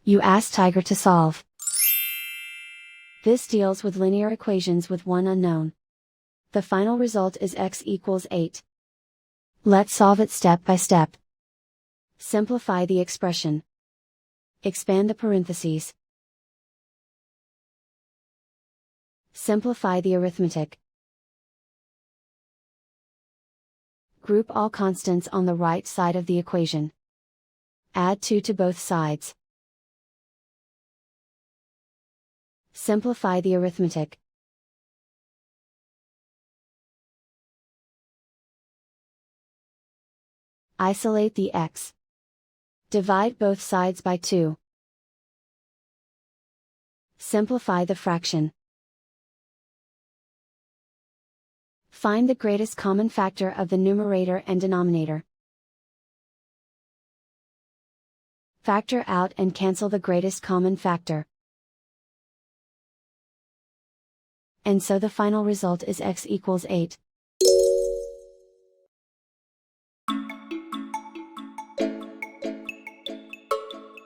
You ask Tiger to solve. This deals with linear equations with one unknown. The final result is x equals 8. Let's solve it step by step. Simplify the expression. Expand the parentheses. Simplify the arithmetic. Group all constants on the right side of the equation. Add 2 to both sides. Simplify the arithmetic. Isolate the x. Divide both sides by 2. Simplify the fraction. Find the greatest common factor of the numerator and denominator. Factor out and cancel the greatest common factor. And so the final result is x equals 8.